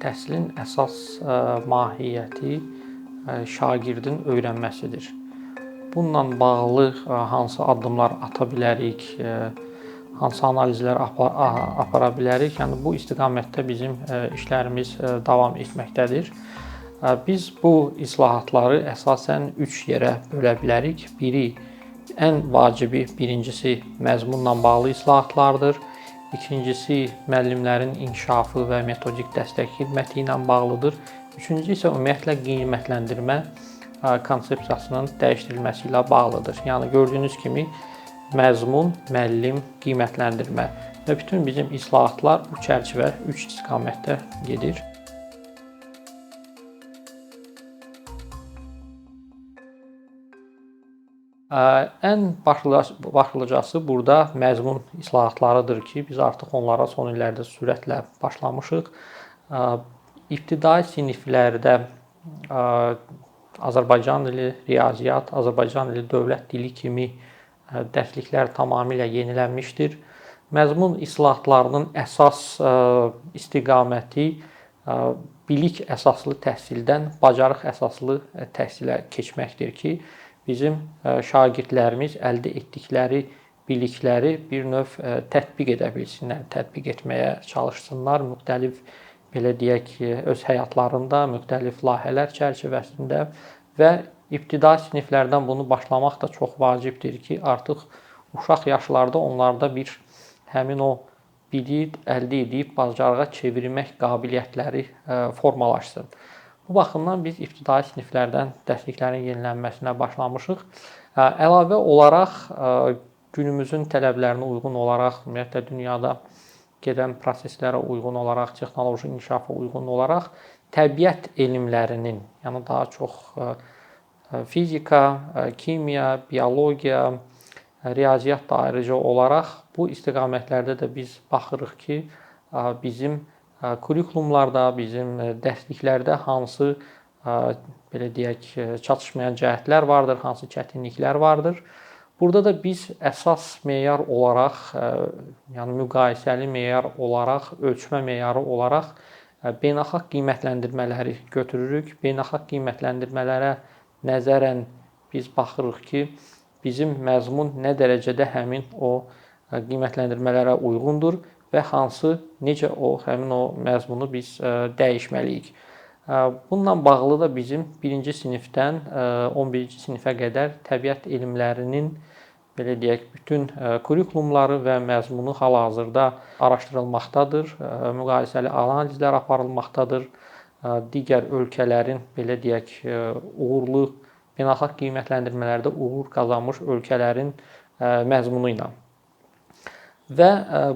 Təhsilin əsas mahiyyəti şagirdin öyrənməsidir. Bununla bağlı hansı addımlar ata bilərik, hansı analizlər apara bilərik? Yəni bu istiqamətdə bizim işlərimiz davam etməkdədir. Biz bu islahatları əsasən 3 yerə bölə bilərik. Biri, ən vacibi birincisi məzmunla bağlı islahatlardır. İkincisi, müəllimlərin inkişafı və metodik dəstək xidməti ilə bağlıdır. Üçüncü isə ümumiyyətlə qiymətləndirmə konsepsiyasının dəyişdirilməsi ilə bağlıdır. Yəni gördüyünüz kimi məzmun, müəllim, qiymətləndirmə və bütün bizim islahatlar bu çərçivə 3 istiqamətdə gedir. Ən başlıcası burada məzmun islahatlarıdır ki, biz artıq onlara son illərdə sürətlə başlamışıq. İbtidai siniflərdə Azərbaycan dili, riyaziyyat, Azərbaycan dili dövlət dili kimi dərsliklər tamamilə yenilənmişdir. Məzmun islahatlarının əsas istiqaməti bilik əsaslı təhsildən bacarıq əsaslı təhsilə keçməkdir ki, bizim şagirdlərimiz əldə etdikləri bilikləri bir növ tətbiq edə bilsinlər, tətbiq etməyə çalışsınlar. Müxtəlif, belə deyək ki, öz həyatlarında, müxtəlif layihələr çərçivəsində və ibtidai siniflərdən bunu başlamaq da çox vacibdir ki, artıq uşaq yaşlarda onlarda bir həmin o bilik əldə edib bacarığa çevirmək qabiliyyətləri formalaşsın. Bu baxımdan biz ibtidai siniflərdən dərsliklərin yenilənməsinə başlamışıq. Əlavə olaraq günümüzün tələblərinə uyğun olaraq, ümumiyyətlə dünyada gedən proseslərə uyğun olaraq, texnoloji inkişafa uyğun olaraq təbiət elmlərinin, yəni daha çox fizika, kimya, biologiya, riyaziyyat da ayrıca olaraq bu istiqamətlərdə də biz baxırıq ki, bizim kurikulumlarda, bizim dərsliklərdə hansı belə deyək, çatışmayan cəhətlər vardır, hansı çətinliklər vardır. Burada da biz əsas meyar olaraq, yəni müqayisəli meyar olaraq, ölçmə meyarı olaraq beynəlxalq qiymətləndirmələri götürürük. Beynəlxalq qiymətləndirmələrə nəzərən biz baxırıq ki, bizim məzmun nə dərəcədə həmin o qiymətləndirmələrə uyğundur və necə həmin o məzmunu biz dəyişməliyik. Bununla bağlı da bizim 1-ci sinifdən 11-ci sinifə qədər təbiət elmlərinin belə deyək, bütün kurikulumları və məzmunu hal-hazırda araşdırılmaqdadır, müqayisəli analizlər aparılmaqdadır. Digər ölkələrin belə deyək, uğurlu beynəlxalq qiymətləndirmələrdə uğur qazanmış ölkələrin məzmunu ilə. Və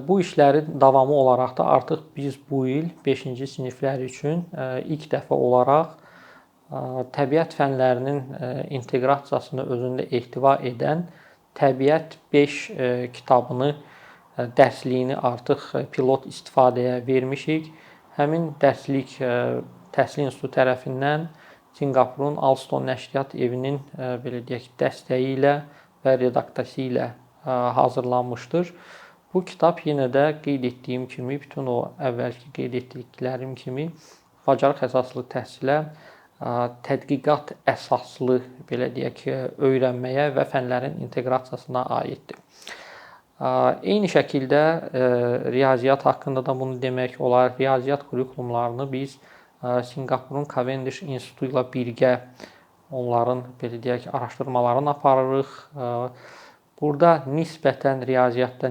bu işlərin davamı olaraq da artıq biz bu il 5-ci siniflər üçün ilk dəfə olaraq təbiət fənlərinin inteqrasiyasını özündə ehtiva edən Təbiət 5 kitabını, dərsliyini artıq pilot istifadəyə vermişik. Həmin dərslik Təhsil İnstitutu tərəfindən Sinqapurun Alston Nəşriyyat Evinin belə deyək, dəstəyi ilə və redaksiyası ilə hazırlanmışdır. Bu kitab yenə də qeyd etdiyim kimi, bütün o əvvəlki qeyd etdiklərim kimi bacarıq əsaslı təhsilə, tədqiqat əsaslı belə deyək, öyrənməyə və fənlərin inteqrasiyasına aiddir. Eyni şəkildə riyaziyyat haqqında da bunu demək olar. Riyaziyyat kurikulumlarını biz Sinqapurun Cavendish İnstitutu ilə birgə onların belə deyək, araşdırmalarını aparırıq. Burada nisbətən riyaziyyatda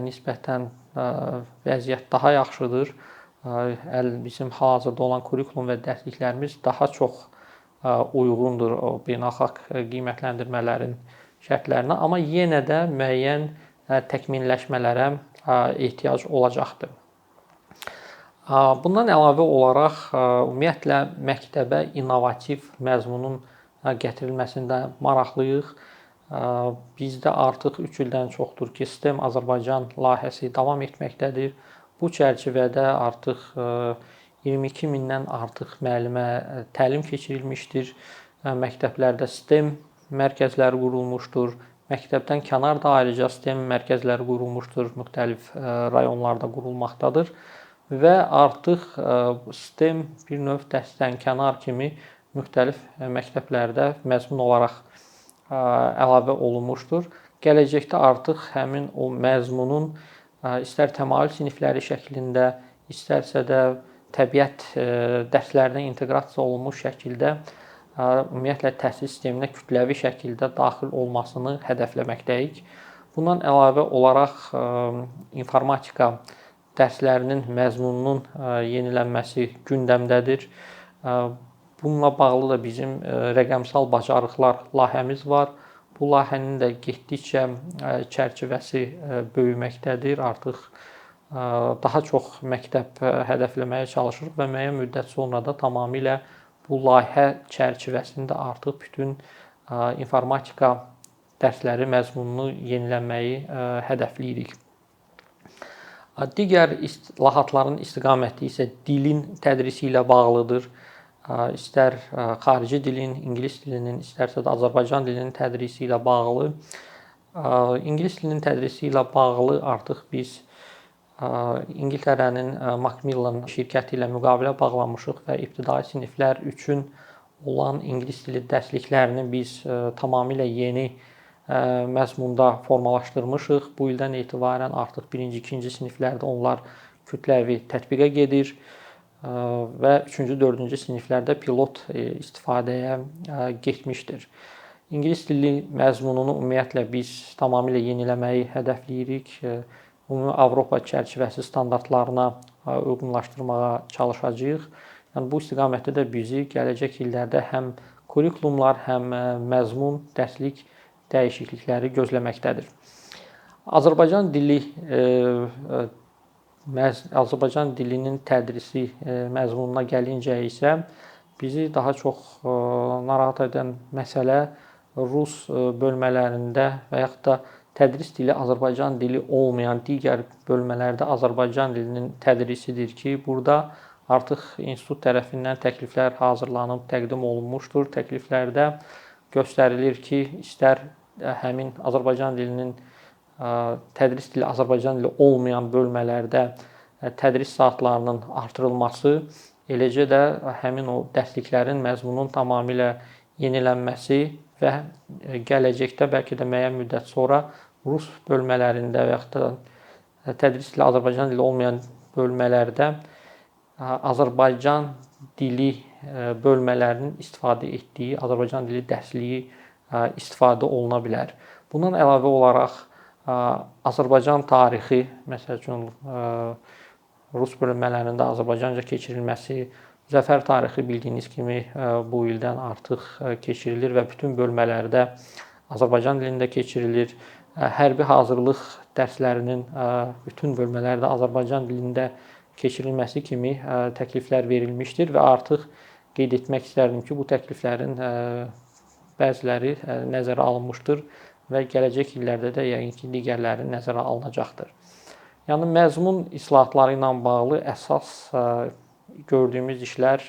vəziyyət daha yaxşıdır. Bizim hal-hazırda olan kurikulum və dərsliklərimiz daha çox uyğundur o beynəlxalq qiymətləndirmələrin şərtlərinə, amma yenə də müəyyən təkmilləşmələrə ehtiyac olacaqdır. Bundan əlavə olaraq ümumiyyətlə məktəbə innovativ məzmunun gətirilməsində maraqlıyıq. Bizdə artıq 3 ildən çoxdur ki, STEM Azərbaycan layihəsi davam etməkdədir. Bu çərçivədə artıq 22 mindən artıq müəllimə təlim keçirilmişdir. Məktəblərdə STEM mərkəzləri qurulmuşdur. Məktəbdən kənar da ayrıca STEM mərkəzləri qurulmuşdur. Müxtəlif rayonlarda qurulmaqdadır. və artıq STEM bir növ dəstənkənar kimi müxtəlif məktəblərdə məzmun olaraq əlavə olunmuşdur. Gələcəkdə artıq həmin o məzmunun istər təmayül sinifləri şəklində, istərsə də təbiət dərslərinə inteqrasiya olunmuş şəkildə ümumiyyətlə təhsil sisteminə kütləvi şəkildə daxil olmasını hədəfləməkdəyik. Bundan əlavə olaraq informatika dərslərinin məzmununun yenilənməsi gündəmdədir. Bununla bağlı da bizim rəqəmsal bacarıqlar layihəmiz var. Bu layihənin də getdikcə çərçivəsi böyüməkdədir. Artıq daha çox məktəb hədəfləməyə çalışırıq və müəyyən müddət sonra da tamamilə bu layihə çərçivəsində artıq bütün informatika dərsləri məzmununu yenilənməyi hədəfləyirik. Digər islahatların istiqaməti isə dilin tədrisi ilə bağlıdır. İstər xarici dilin, ingilis dilinin, istərsə də Azərbaycan dilinin tədrisi ilə bağlı. İngilis dilinin tədrisi ilə bağlı artıq biz İngiltərənin Macmillan şirkəti ilə müqavilə bağlamışıq və ibtidai siniflər üçün olan ingilis dili dərsliklərini biz tamamilə yeni məzmunda formalaşdırmışıq. Bu ildən etibarən artıq 1-ci, 2-ci siniflərdə onlar kütləvi tətbiqə gedir və 3-cü, 4-cü siniflərdə pilot istifadəyə getmişdir. İngilis dili məzmununu ümumiyyətlə biz tamamilə yeniləməyi hədəfləyirik. Ümumi Avropa çərçivəsi standartlarına uyğunlaşdırmağa çalışacağıq. Yəni bu istiqamətdə də bizi gələcək illərdə həm kurikulumlar, həm məzmun, dərslik dəyişiklikləri gözləməkdədir. Azərbaycan dilinin tədrisi məzmununa gəlincə isə bizi daha çox narahat edən məsələ rus bölmələrində və yaxud da tədris dili Azərbaycan dili olmayan digər bölmələrdə Azərbaycan dilinin tədrisidir ki, burada artıq institut tərəfindən təkliflər hazırlanıb, təqdim olunmuşdur. Təkliflərdə göstərilir ki, istər həmin Azərbaycan dilinin tədris dili Azərbaycan dili olmayan bölmələrdə tədris saatlarının artırılması, eləcə də həmin o dərsliklərin məzmunun tamamilə yenilənməsi və gələcəkdə bəlkə də müəyyən müddət sonra rus bölmələrində və yaxud da tədris dili Azərbaycan dili olmayan bölmələrdə Azərbaycan dili bölmələrinin istifadə etdiyi Azərbaycan dili dərsliyi istifadə oluna bilər. Bundan əlavə olaraq Azərbaycan tarixi, məsəl üçün rus bölmələrində Azərbaycanca keçirilməsi, Zəfər tarixi bildiyiniz kimi bu ildən artıq keçirilir və bütün bölmələrdə Azərbaycan dilində keçirilir. Hərbi hazırlıq dərslərinin bütün bölmələrdə Azərbaycan dilində keçirilməsi kimi təkliflər verilmişdir və artıq qeyd etmək istərdim ki, bu təkliflərin bəziləri nəzərə alınmışdır və gələcək illərdə də yəqin ki, digərləri nəzərə alınacaqdır. Yəni məzmun islahatları ilə bağlı əsas gördüyümüz işlər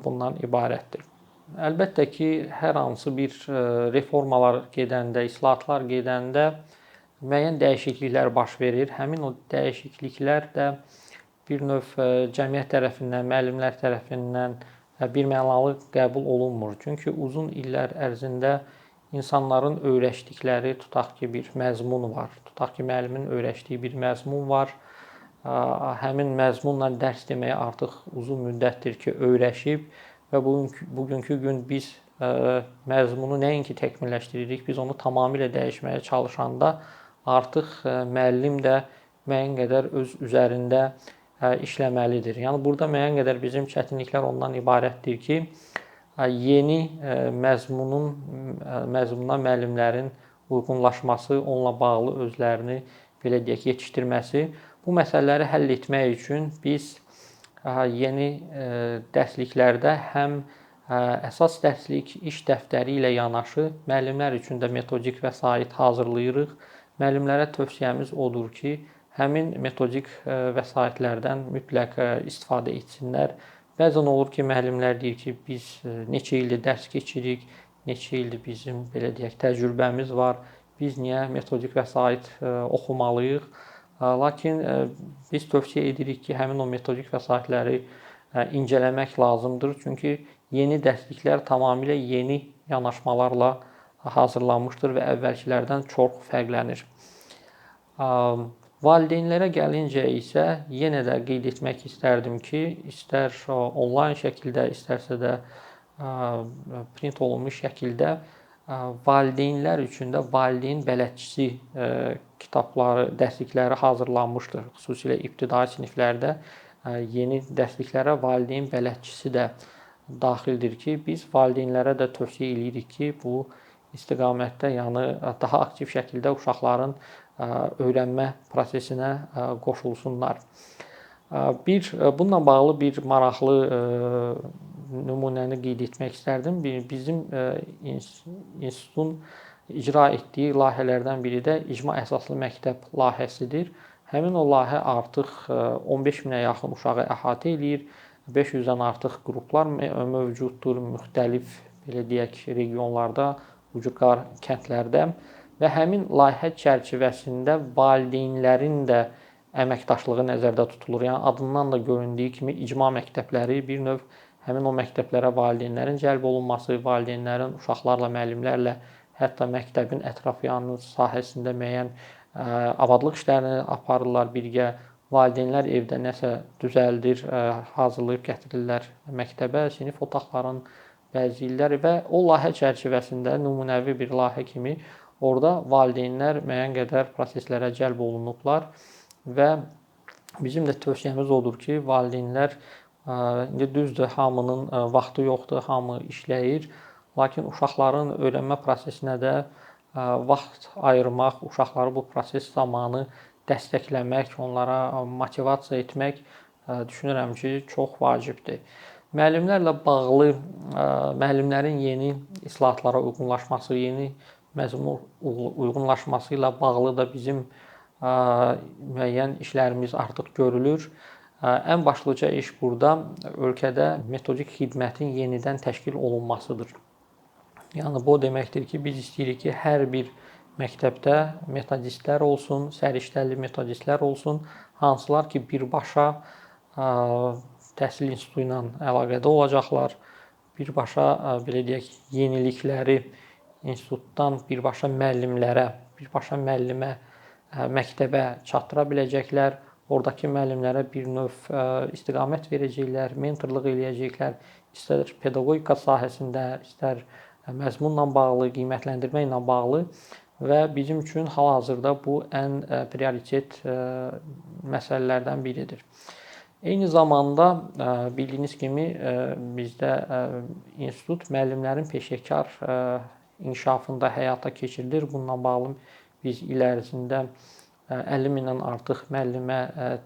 bundan ibarətdir. Əlbəttə ki, hər hansı bir reformalar gedəndə, islahatlar gedəndə müəyyən dəyişikliklər baş verir. Həmin o dəyişikliklər də bir növ cəmiyyət tərəfindən, müəllimlər tərəfindən birmənalı qəbul olunmur. Çünki uzun illər ərzində insanların öyrəşdikləri, tutaq ki, bir məzmun var. Tutaq ki, müəllimin öyrəşdiyi bir məzmun var. Həmin məzmunla dərs deməyə artıq uzun müddətdir ki, öyrəşib və bugünkü gün biz məzmunu nəinki təkmilləşdiririk, biz onu tamamilə dəyişməyə çalışanda artıq müəllim də müəyyən qədər öz üzərində işləməlidir. Yəni burada müəyyən qədər bizim çətinliklər ondan ibarətdir ki, yeni məzmuna müəllimlərin uyğunlaşması, onunla bağlı özlərini belə deyək, yetişdirməsi. Bu məsələləri həll etmək üçün biz yeni dərsliklərdə həm əsas dərslik iş dəftəri ilə yanaşı müəllimlər üçün də metodik vəsait hazırlayırıq. Müəllimlərə tövsiyəmiz odur ki, həmin metodik vəsaitlərdən mütləq istifadə etsinlər. Bəzən olur ki, müəllimlər deyir ki, biz neçə ildir dərs keçirik, neçə ildir bizim belə deyək təcrübəmiz var. Biz niyə metodik vəsait oxumalıyıq? Lakin biz tövsiyə edirik ki, həmin o metodik vəsaitləri incələmək lazımdır. Çünki yeni dərsliklər tamamilə yeni yanaşmalarla hazırlanmışdır və əvvəlkilərdən çox fərqlənir. Valideynlərə gəlincə isə yenə də qeyd etmək istərdim ki, istər onlayn şəkildə, istərsə də print olunmuş şəkildə valideynlər üçün də valideyn bələdçisi kitabları, dərslikləri hazırlanmışdır. Xüsusilə ibtidai siniflərdə yeni dərsliklərə valideyn bələdçisi də daxildir ki, biz valideynlərə də tövsiyə edirik ki, bu istiqamətdə yəni daha aktiv şəkildə uşaqların öyrənmə prosesinə qoşulsunlar. Bununla bağlı bir maraqlı nümunəni qeyd etmək istərdim. Bizim institutun icra etdiyi layihələrdən biri də icma əsaslı məktəb layihəsidir. Həmin o layihə artıq 15 minə yaxın uşağı əhatə edir. 500-dən artıq qruplar mövcuddur müxtəlif, belə deyək, regionlarda, ucqar kəndlərdə və həmin layihə çərçivəsində valideynlərin də əməkdaşlığı nəzərdə tutulur. Yəni adından da göründüyü kimi icma məktəbləri bir növ həmin o məktəblərə valideynlərin cəlb olunması, valideynlərin uşaqlarla, müəllimlərlə, hətta məktəbin ətrafyanı sahəsində müəyyən abadlıq işlərini aparırlar birgə. Valideynlər evdə nəsə düzəldir, hazırlayıb gətirirlər məktəbə, sinif otaqlarını bəzəyirlər və o layihə çərçivəsində nümunəvi bir layihə kimi orada valideynlər müəyyən qədər proseslərə cəlb olunublar və bizim də tövsiyəmiz odur ki, valideynlər indi düzdür, hamının vaxtı yoxdur, hamı işləyir, lakin uşaqların öyrənmə prosesinə də vaxt ayırmaq, uşaqları bu proses zamanı dəstəkləmək, onlara motivasiya etmək düşünürəm ki, çox vacibdir. Müəllimlərlə bağlı, müəllimlərin yeni islahatlara uyğunlaşması, yeni məzmun uyğunlaşması ilə bağlı da bizim müəyyən işlərimiz artıq görülür. Ən başlıca iş burada ölkədə metodik xidmətin yenidən təşkil olunmasıdır. Yəni bu deməkdir ki, biz istəyirik ki, hər bir məktəbdə metodistlər olsun, səriştəli metodistlər olsun, hansılar ki, birbaşa təhsil institutu ilə əlaqədə olacaqlar, birbaşa belə deyək, yenilikləri institutdan birbaşa müəllimlərə, birbaşa müəllimə, məktəbə çatdıra biləcəklər. Oradakı müəllimlərə bir növ istiqamət verəcəklər, mentorluq eləyəcəklər, istər pedaqogika sahəsində, istər məzmunla bağlı, qiymətləndirmə ilə bağlı və bizim üçün hal-hazırda bu ən prioritet məsələlərdən biridir. Eyni zamanda bildiyiniz kimi bizdə institut müəllimlərin peşəkar inkişafında həyata keçirilir. Bununla bağlı biz il ərzində 50 mindən artıq müəllimə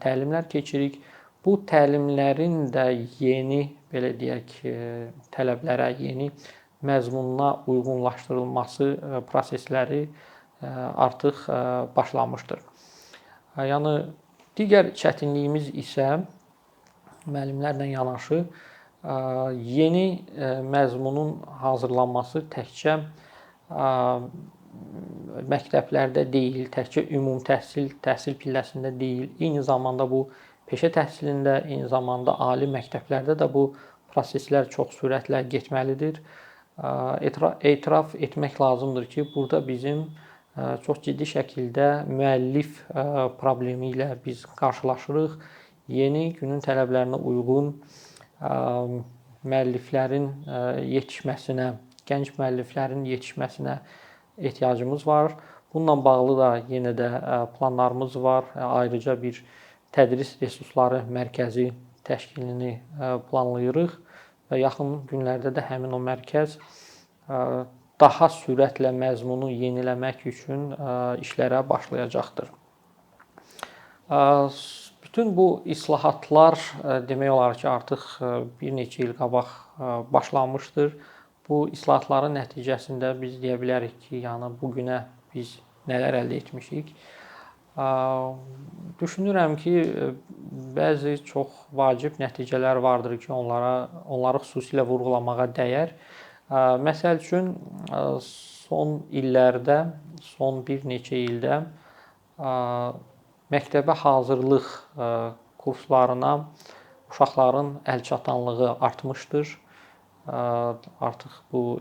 təlimlər keçirik. Bu təlimlərin də yeni, belə deyək, tələblərə, yeni məzmununa uyğunlaşdırılması prosesləri artıq başlanmışdır. Yəni digər çətinliyimiz isə müəllimlərlə yanaşı yeni məzmunun hazırlanması təkcə məktəblərdə deyil, təkcə ümumi təhsil pilləsində deyil, eyni zamanda bu peşə təhsilində, eyni zamanda ali məktəblərdə də bu proseslər çox sürətlə getməlidir. Etiraf etmək lazımdır ki, burada bizim çox ciddi şəkildə müəllif problemi ilə biz qarşılaşırıq. Yeni günün tələblərinə uyğun müəlliflərin yetişməsinə, gənc müəlliflərin yetişməsinə ehtiyacımız var. Bununla bağlı da yenə də planlarımız var. Ayrıca bir tədris resursları mərkəzi təşkilini planlayırıq və yaxın günlərdə də həmin o mərkəz daha sürətlə məzmunu yeniləmək üçün işlərə başlayacaqdır. Bütün bu islahatlar demək olar ki, artıq bir neçə il qabaq başlanmışdır. Bu islahatların nəticəsində biz deyə bilərik ki, yəni bu günə biz nələr əldə etmişik. Düşünürəm ki, bəzi çox vacib nəticələr vardır ki, onları xüsusilə vurğulamağa dəyər. Məsəl üçün, son illərdə, son bir neçə ildə məktəbə hazırlıq kurslarına uşaqların əlçatanlığı artmışdır. Artıq bu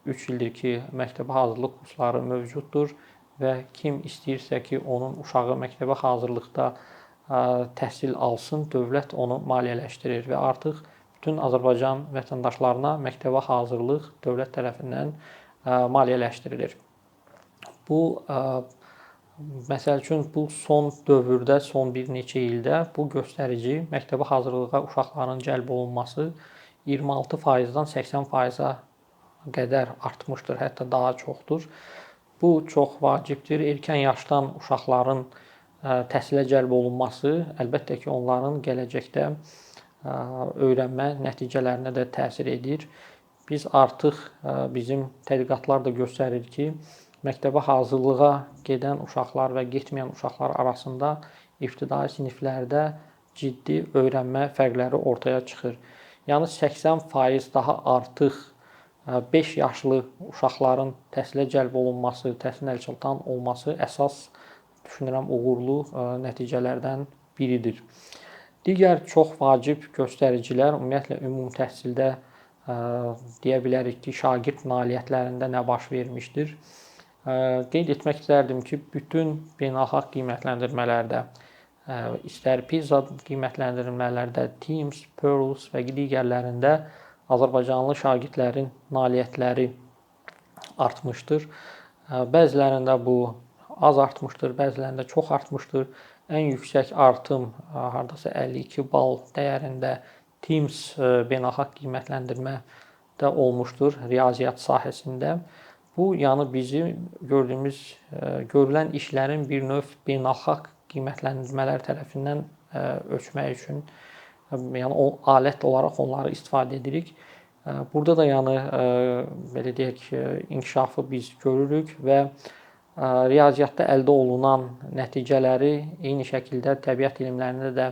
3 ildir ki, məktəbə hazırlıq kursları mövcuddur və kim istəyirsə ki, onun uşağı məktəbə hazırlıqda təhsil alsın, dövlət onu maliyyələşdirir və artıq bütün Azərbaycan vətəndaşlarına məktəbə hazırlıq dövlət tərəfindən maliyyələşdirilir. Bu, məsəl üçün, bu son dövrdə, son bir neçə ildə bu göstərici məktəbə hazırlığa uşaqların cəlb olunması 26%-dan 80%-a qədər artmışdır, hətta daha çoxdur. Bu çox vacibdir. Erkən yaşdan uşaqların təhsilə cəlb olunması əlbəttə ki, onların gələcəkdə öyrənmə nəticələrinə də təsir edir. Biz artıq bizim tədqiqatlar da göstərir ki, məktəbə hazırlığa gedən uşaqlar və getməyən uşaqlar arasında ibtidai siniflərdə ciddi öyrənmə fərqləri ortaya çıxır. Yəni 80% daha artıq 5 yaşlı uşaqların təhsilə cəlb olunması, təhsilin əlçatan olması əsas düşünürəm uğurlu nəticələrdən biridir. Digər çox vacib göstəricilər ümumiyyətlə ümumi təhsildə deyə bilərik ki, şagird nailiyyətlərində nə baş vermişdir. Qeyd etmək istərdim ki, bütün beynəlxalq qiymətləndirmələrdə, istər PISA qiymətləndirmələrdə, TIMSS, PIRLS və digərlərində azərbaycanlı şagirdlərin nailiyyətləri artmışdır. Bəzilərində bu az artmışdır, bəzilərində çox artmışdır. Ən yüksək artım hardasa 52 bal dəyərində TIMSS beynəlxalq qiymətləndirmədə olmuşdur riyaziyyat sahəsində. Bu, yəni bizi görülən işlərin bir növ beynəlxalq qiymətləndirmələr tərəfindən ölçmək üçün, yəni o alət olaraq onları istifadə edirik. Burada da yəni belə deyək, inkişafı biz görürük və riyaziyyatda əldə olunan nəticələri eyni şəkildə təbiət elmlərində də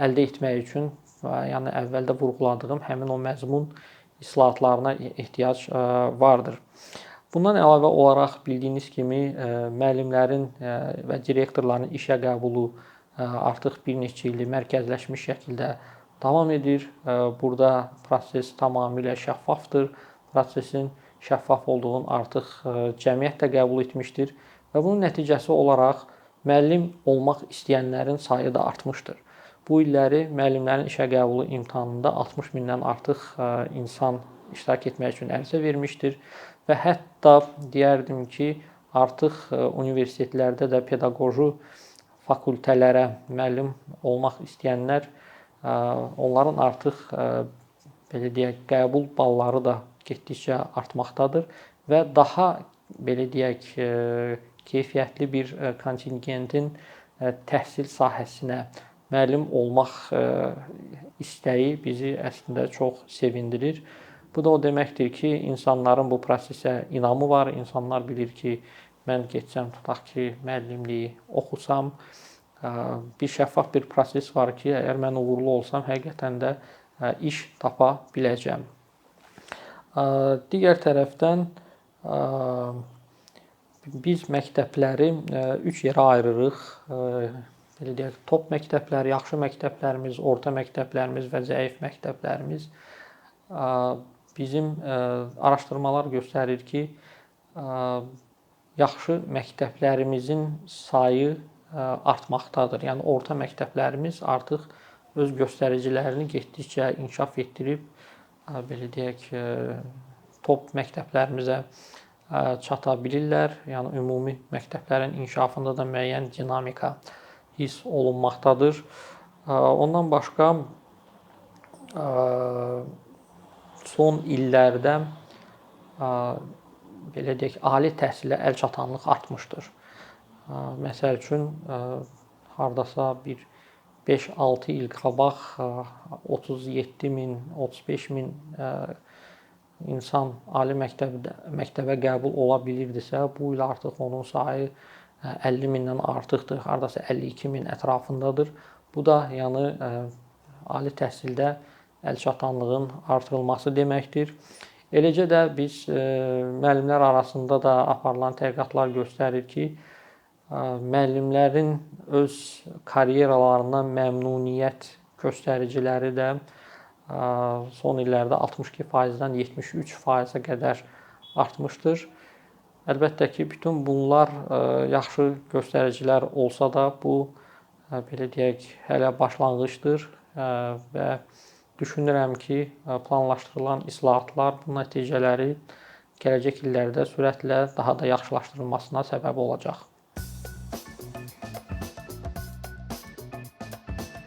əldə etmək üçün, yəni əvvəldə vurğuladığım həmin o məzmun islahatlarına ehtiyac vardır. Bundan əlavə olaraq bildiyiniz kimi müəllimlərin və direktorların işə qəbulu artıq bir neçə ildir mərkəzləşmiş şəkildə davam edir. Burada proses tamamilə şəffafdır. Prosesin şəffaf olduğunu artıq cəmiyyət də qəbul etmişdir və bunun nəticəsi olaraq müəllim olmaq istəyənlərin sayı da artmışdır. Bu illəri müəllimlərin işə qəbulu imtahanında 60 mindən artıq insan iştirak etmək üçün ərizə vermişdir və hətta deyərdim ki, artıq universitetlərdə də pedaqoji fakültələrə müəllim olmaq istəyənlər, onların artıq belə deyək, qəbul balları da getdikcə artmaqdadır və daha belə deyək, keyfiyyətli bir kontingentin təhsil sahəsinə müəllim olmaq istəyi bizi əslində çox sevindirir. Bu da o deməkdir ki, insanların bu prosesə inamı var. İnsanlar bilir ki, mən getsəm, tutaq ki, müəllimliyi oxusam, bir şəffaf bir proses var ki, əgər mən uğurlu olsam, həqiqətən də iş tapa biləcəm. Digər tərəfdən biz məktəbləri 3 yerə ayırırıq. Belə deyək, top məktəblər, yaxşı məktəblərimiz, orta məktəblərimiz və zəif məktəblərimiz. Bizim araşdırmalar göstərir ki, yaxşı məktəblərimizin sayı artmaqdadır. Yəni orta məktəblərimiz artıq öz göstəricilərini getdikcə inkişaf etdirib, belə deyək, top məktəblərimizə çata bilirlər. Yəni ümumi məktəblərin inkişafında da müəyyən dinamika hiss olunmaqdadır. Ondan başqa son illərdə belə deyək, ali təhsilə əlçatanlıq artmışdır. Məsəl üçün, hardasa bir 5-6 il qabaq 37 min, 35 min insan ali məktəbə qəbul ola bilirdisə, bu il artıq onun sayı 50 mindən artıqdır, hardasa 52 min ətrafındadır. Bu da yəni ali təhsildə əlçatanlığın artırılması deməkdir. Eləcə də biz müəllimlər arasında da aparılan tədqiqatlar göstərir ki, müəllimlərin öz karyeralarından məmnuniyyət göstəriciləri də son illərdə 62%-dən 73%-ə qədər artmışdır. Əlbəttə ki, bütün bunlar yaxşı göstəricilər olsa da, bu belə deyək, hələ başlanğıcdır və düşünürəm ki, planlaşdırılan islahatlar, bu nəticələri gələcək illərdə sürətlə daha da yaxşılaşdırılmasına səbəb olacaq.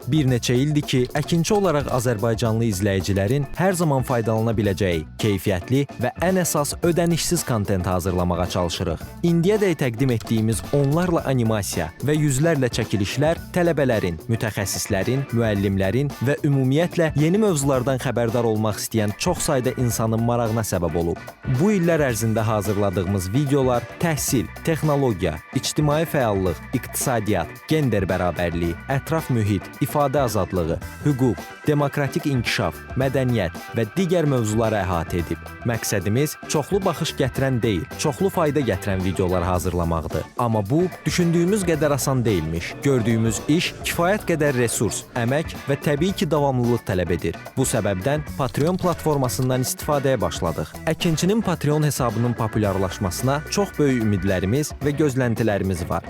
Bir neçə ildir ki, əkinçi olaraq azərbaycanlı izləyicilərin hər zaman faydalana biləcəyi, keyfiyyətli və ən əsas ödənişsiz kontent hazırlamağa çalışırıq. İndiyədək təqdim etdiyimiz onlarla animasiya və yüzlərlə çəkilişlər tələbələrin, mütəxəssislərin, müəllimlərin və ümumiyyətlə yeni mövzulardan xəbərdar olmaq istəyən çox sayda insanın marağına səbəb olub. Bu illər ərzində hazırladığımız videolar təhsil, texnologiya, ictimai fəallıq, iqtisadiyyat, gender bərabərliyi, ətraf mühit, ifadə azadlığı, hüquq, demokratik inkişaf, mədəniyyət və digər mövzuları əhatə edib. Məqsədimiz çoxlu baxış gətirən deyil, çoxlu fayda gətirən videolar hazırlamaqdır. Amma bu, düşündüyümüz qədər asan deyilmiş. Gördüyümüz iş kifayət qədər resurs, əmək və təbii ki, davamlılıq tələb edir. Bu səbəbdən Patreon platformasından istifadəyə başladıq. Əkinçinin Patreon hesabının populyarlaşmasına çox böyük ümidlərimiz və gözləntilərimiz var.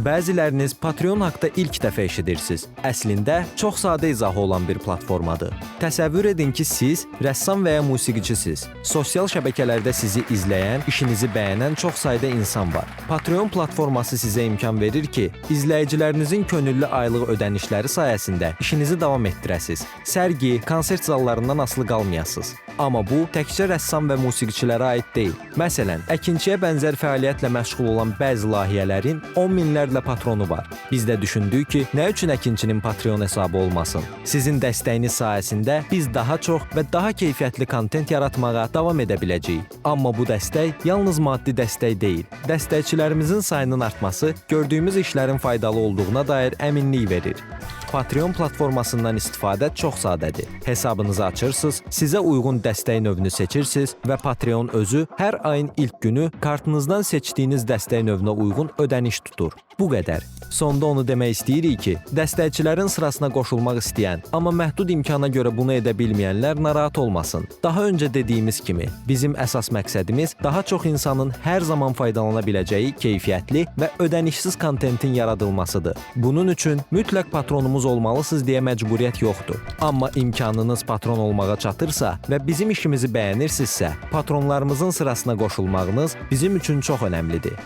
Bəziləriniz Patreon haqda ilk dəfə eşidirsiniz. Əslində, çox sadə izahı olan bir platformadır. Təsəvvür edin ki, siz rəssam və ya musiqiçisiniz. Sosial şəbəkələrdə sizi izləyən, işinizi bəyənən çox sayda insan var. Patreon platforması sizə imkan verir ki, izləyicilərinizin könüllü aylıq ödənişləri sayəsində işinizi davam etdirəsiniz. Sərgi, konsert zallarından asılı qalmayasınız. Amma bu, təkcə rəssam və musiqiçilərə aid deyil. Məsələn, əkinçiyə bənzər fəaliyyətlə məşğul olan bəzi layihələrin 10 minlərlə patronu var. Biz də düşündük ki, nə üçün əkinçinin Patreon hesabı olmasın? Sizin dəstəyiniz sayəsində biz daha çox və daha keyfiyyətli kontent yaratmağa davam edə biləcəyik. Amma bu dəstək yalnız maddi dəstək deyil. Dəstəkçilərimizin sayının artması gördüyümüz işlərin faydalı olduğuna dair əminlik verir. Patreon platformasından istifadə çox sadədir. Hesabınızı açırsınız, sizə uyğun dəstək növünü seçirsiniz və Patreon özü hər ayın ilk günü kartınızdan seçdiyiniz dəstək növünə uyğun ödəniş tutur. Bu qədər. Sonda onu demək istəyirik ki, dəstəkçilərin sırasına qoşulmaq istəyən, amma məhdud imkana görə bunu edə bilməyənlər narahat olmasın. Daha öncə dediyimiz kimi, bizim əsas məqsədimiz daha çox insanın hər zaman faydalana biləcəyi keyfiyyətli və ödənişsiz kontentin yaradılmasıdır. Bunun üçün mütləq patronumuz olmalısınız deyə məcburiyyət yoxdur. Amma imkanınız patron olmağa çatırsa və bizim işimizi bəyənirsinizsə, patronlarımızın sırasına qoşulmağınız bizim üçün çox önəmlidir.